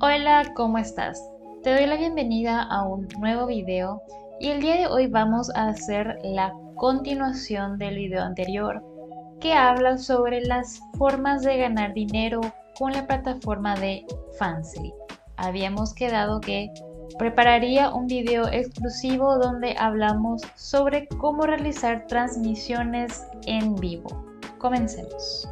Hola, ¿cómo estás? Te doy la bienvenida a un nuevo video y el día de hoy vamos a hacer la continuación del video anterior que habla sobre las formas de ganar dinero con la plataforma de Fansly. Habíamos quedado que prepararía un video exclusivo donde hablamos sobre cómo realizar transmisiones en vivo. Comencemos.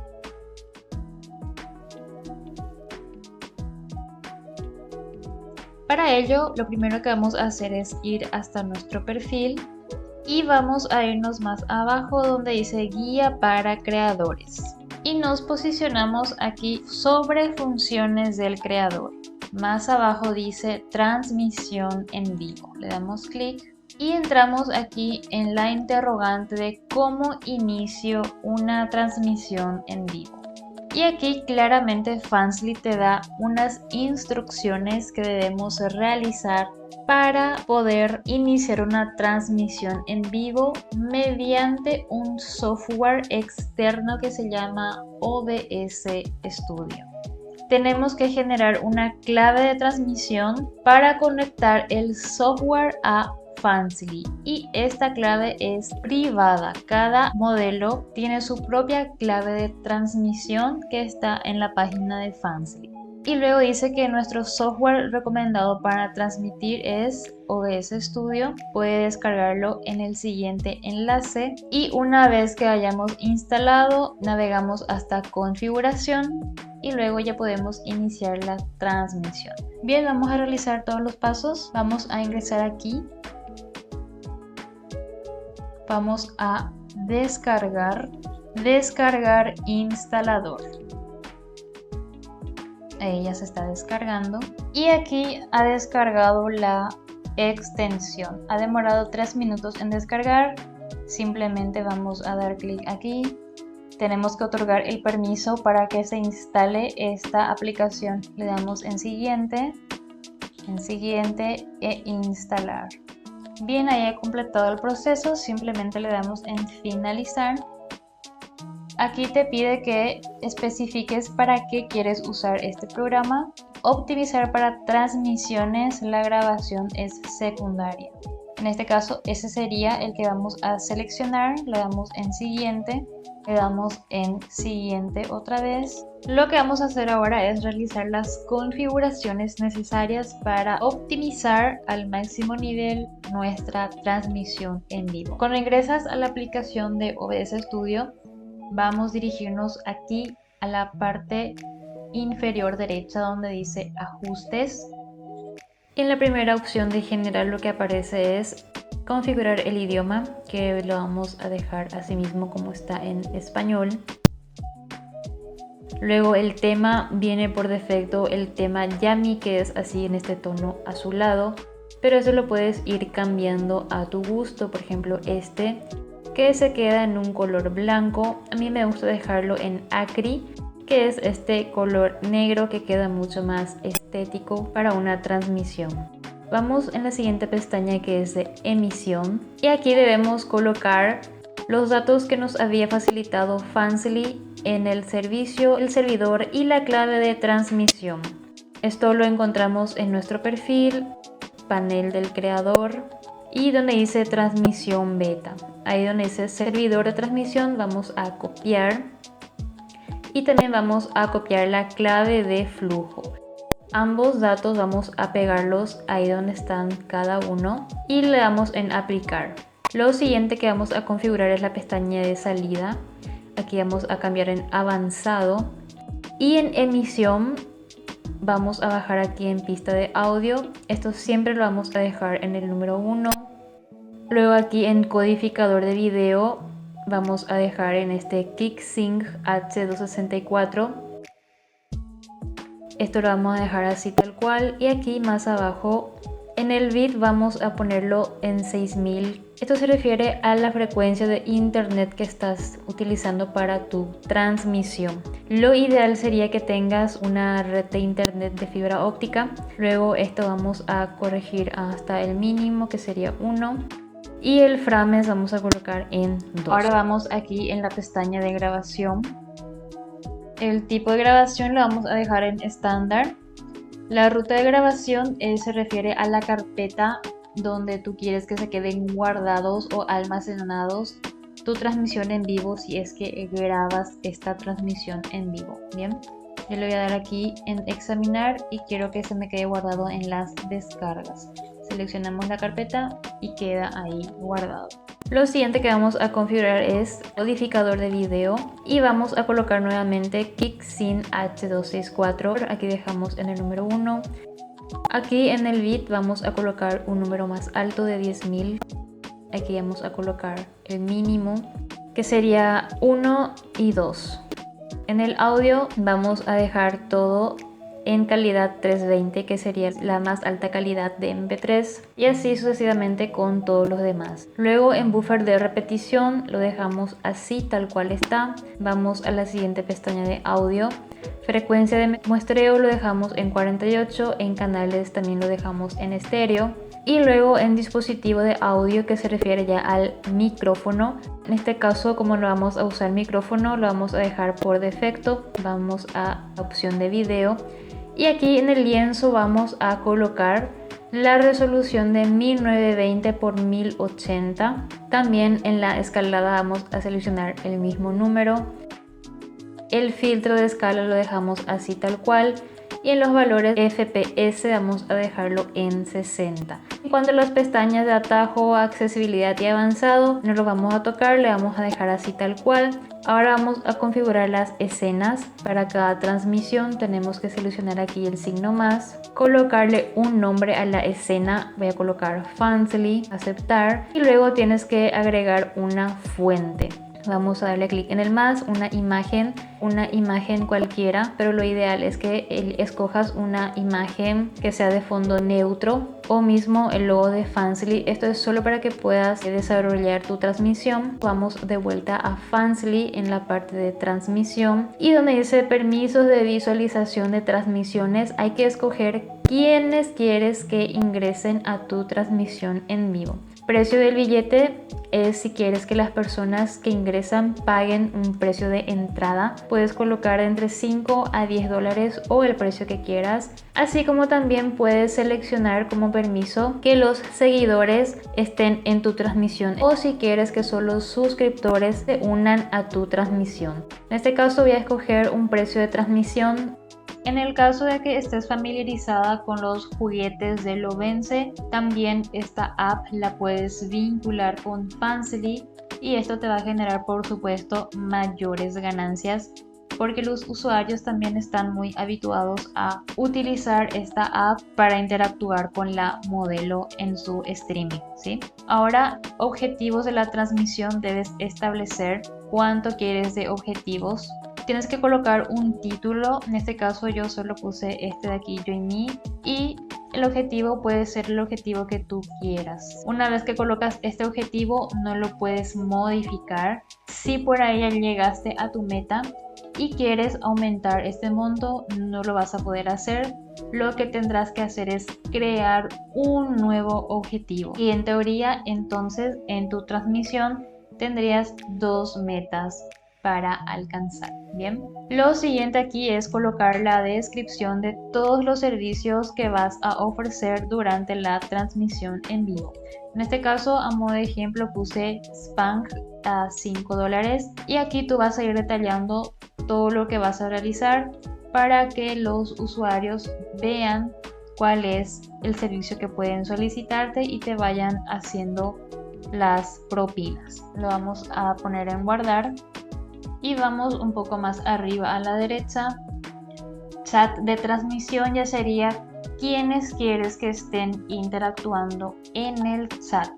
Para ello, lo primero que vamos a hacer es ir hasta nuestro perfil y vamos a irnos más abajo donde dice guía para creadores. Y nos posicionamos aquí sobre funciones del creador. Más abajo dice transmisión en vivo. Le damos clic y entramos aquí en la interrogante de cómo inicio una transmisión en vivo. Y aquí claramente Fansly te da unas instrucciones que debemos realizar para poder iniciar una transmisión en vivo mediante un software externo que se llama OBS Studio. Tenemos que generar una clave de transmisión para conectar el software a Fansly y esta clave es privada. Cada modelo tiene su propia clave de transmisión que está en la página de Fansly. Y luego dice que nuestro software recomendado para transmitir es OBS Studio. Puede descargarlo en el siguiente enlace y una vez que hayamos instalado navegamos hasta configuración y luego ya podemos iniciar la transmisión. Bien, vamos a realizar todos los pasos. Vamos a ingresar aquí. Vamos a descargar instalador. Ahí ya se está descargando. Y aquí ha descargado la extensión. Ha demorado 3 minutos en descargar. Simplemente vamos a dar clic aquí. Tenemos que otorgar el permiso para que se instale esta aplicación. Le damos en siguiente e instalar. Bien, ahí he completado el proceso, simplemente le damos en finalizar. Aquí te pide que especifiques para qué quieres usar este programa. Optimizar para transmisiones, la grabación es secundaria. En este caso, ese sería el que vamos a seleccionar. Le damos en siguiente, le damos en siguiente otra vez. Lo que vamos a hacer ahora es realizar las configuraciones necesarias para optimizar al máximo nivel nuestra transmisión en vivo. Cuando ingresas a la aplicación de OBS Studio, vamos a dirigirnos aquí a la parte inferior derecha donde dice ajustes. En la primera opción de general lo que aparece es configurar el idioma, que lo vamos a dejar así mismo como está en español. Luego el tema viene por defecto el tema Yami, que es así en este tono azulado, pero eso lo puedes ir cambiando a tu gusto. Por ejemplo, este que se queda en un color blanco, a mí me gusta dejarlo en acri, que es este color negro que queda mucho más estético para una transmisión. Vamos en la siguiente pestaña que es de emisión y aquí debemos colocar los datos que nos había facilitado Fansly en el servicio, el servidor y la clave de transmisión. Esto lo encontramos en nuestro perfil, panel del creador y donde dice transmisión beta. Ahí donde dice servidor de transmisión vamos a copiar y también vamos a copiar la clave de flujo. Ambos datos vamos a pegarlos ahí donde están cada uno y le damos en aplicar. Lo siguiente que vamos a configurar es la pestaña de salida. Aquí vamos a cambiar en avanzado y en emisión vamos a bajar aquí en pista de audio. Esto siempre lo vamos a dejar en el número 1. Luego aquí en codificador de video vamos a dejar en este KickSync H264. Esto lo vamos a dejar así tal cual y aquí más abajo en el bit vamos a ponerlo en 6000. Esto se refiere a la frecuencia de internet que estás utilizando para tu transmisión. Lo ideal sería que tengas una red de internet de fibra óptica. Luego esto vamos a corregir hasta el mínimo que sería 1. Y el frames vamos a colocar en 2. Ahora vamos aquí en la pestaña de grabación. El tipo de grabación lo vamos a dejar en estándar. La ruta de grabación se refiere a la carpeta donde tú quieres que se queden guardados o almacenados tu transmisión en vivo si es que grabas esta transmisión en vivo. Bien, yo le voy a dar aquí en examinar y quiero que se me quede guardado en las descargas. Seleccionamos la carpeta y queda ahí guardado. Lo siguiente que vamos a configurar es codificador de video y vamos a colocar nuevamente KickSync H264. Aquí dejamos en el número 1. Aquí en el bit vamos a colocar un número más alto de 10.000. Aquí vamos a colocar el mínimo, que sería 1 y 2. En el audio vamos a dejar todo en calidad 320, que sería la más alta calidad de MP3, y así sucesivamente con todos los demás. Luego en buffer de repetición lo dejamos así tal cual está. Vamos a la siguiente pestaña de audio. Frecuencia de muestreo lo dejamos en 48, en canales también lo dejamos en estéreo. Y luego en dispositivo de audio, que se refiere ya al micrófono. En este caso, como no vamos a usar micrófono, lo vamos a dejar por defecto. Vamos a opción de video. Y aquí en el lienzo vamos a colocar la resolución de 1920 x 1080. También en la escalada vamos a seleccionar el mismo número. El filtro de escala lo dejamos así tal cual. Y en los valores FPS vamos a dejarlo en 60. En cuanto a las pestañas de atajo, accesibilidad y avanzado, no lo vamos a tocar, le vamos a dejar así tal cual. Ahora vamos a configurar las escenas. Para cada transmisión tenemos que seleccionar aquí el signo más, colocarle un nombre a la escena. Voy a colocar Fansly, aceptar, y luego tienes que agregar una fuente. Vamos a darle clic en el más, una imagen cualquiera, pero lo ideal es que escojas una imagen que sea de fondo neutro o mismo el logo de Fansly. Esto es solo para que puedas desarrollar tu transmisión. Vamos de vuelta a Fansly en la parte de transmisión y donde dice permisos de visualización de transmisiones, hay que escoger quiénes quieres que ingresen a tu transmisión en vivo. Precio del billete es si quieres que las personas que ingresan paguen un precio de entrada. Puedes colocar entre 5 a 10 dólares o el precio que quieras. Así como también puedes seleccionar como permiso que los seguidores estén en tu transmisión o si quieres que solo suscriptores se unan a tu transmisión. En este caso voy a escoger un precio de transmisión. En el caso de que estés familiarizada con los juguetes de Lovense, también esta app la puedes vincular con Fansly y esto te va a generar, por supuesto, mayores ganancias porque los usuarios también están muy habituados a utilizar esta app para interactuar con la modelo en su streaming, ¿sí? Ahora, objetivos de la transmisión, debes establecer cuánto quieres de objetivos. Tienes que colocar un título, en este caso yo solo puse este de aquí, Join Me, y el objetivo puede ser el objetivo que tú quieras. Una vez que colocas este objetivo no lo puedes modificar. Si por ahí ya llegaste a tu meta y quieres aumentar este monto, no lo vas a poder hacer. Lo que tendrás que hacer es crear un nuevo objetivo y en teoría entonces en tu transmisión tendrías dos metas para alcanzar. Bien, lo siguiente aquí es colocar la descripción de todos los servicios que vas a ofrecer durante la transmisión en vivo. En este caso, a modo de ejemplo, puse Spank a 5 dólares y aquí tú vas a ir detallando todo lo que vas a realizar para que los usuarios vean cuál es el servicio que pueden solicitarte y te vayan haciendo las propinas. Lo vamos a poner en guardar. Y vamos un poco más arriba a la derecha. Chat de transmisión ya sería quienes quieres que estén interactuando en el chat.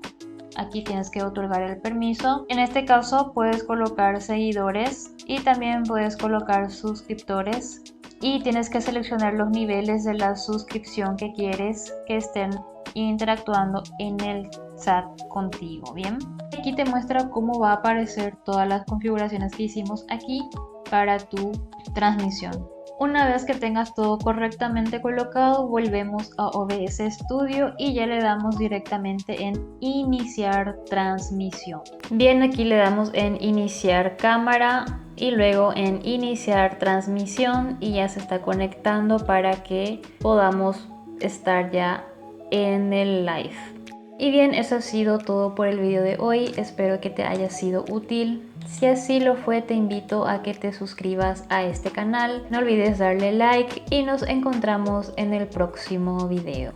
Aquí tienes que otorgar el permiso. En este caso puedes colocar seguidores y también puedes colocar suscriptores. Y tienes que seleccionar los niveles de la suscripción que quieres que estén interactuando en el chat contigo. Bien, aquí te muestra cómo va a aparecer todas las configuraciones que hicimos aquí para tu transmisión. Una vez que tengas todo correctamente colocado, volvemos a OBS Studio y ya le damos directamente en iniciar transmisión. Bien, aquí le damos en iniciar cámara y luego en iniciar transmisión y ya se está conectando para que podamos estar ya en el live. Y bien, eso ha sido todo por el video de hoy, espero que te haya sido útil. Si así lo fue, te invito a que te suscribas a este canal, no olvides darle like y nos encontramos en el próximo video.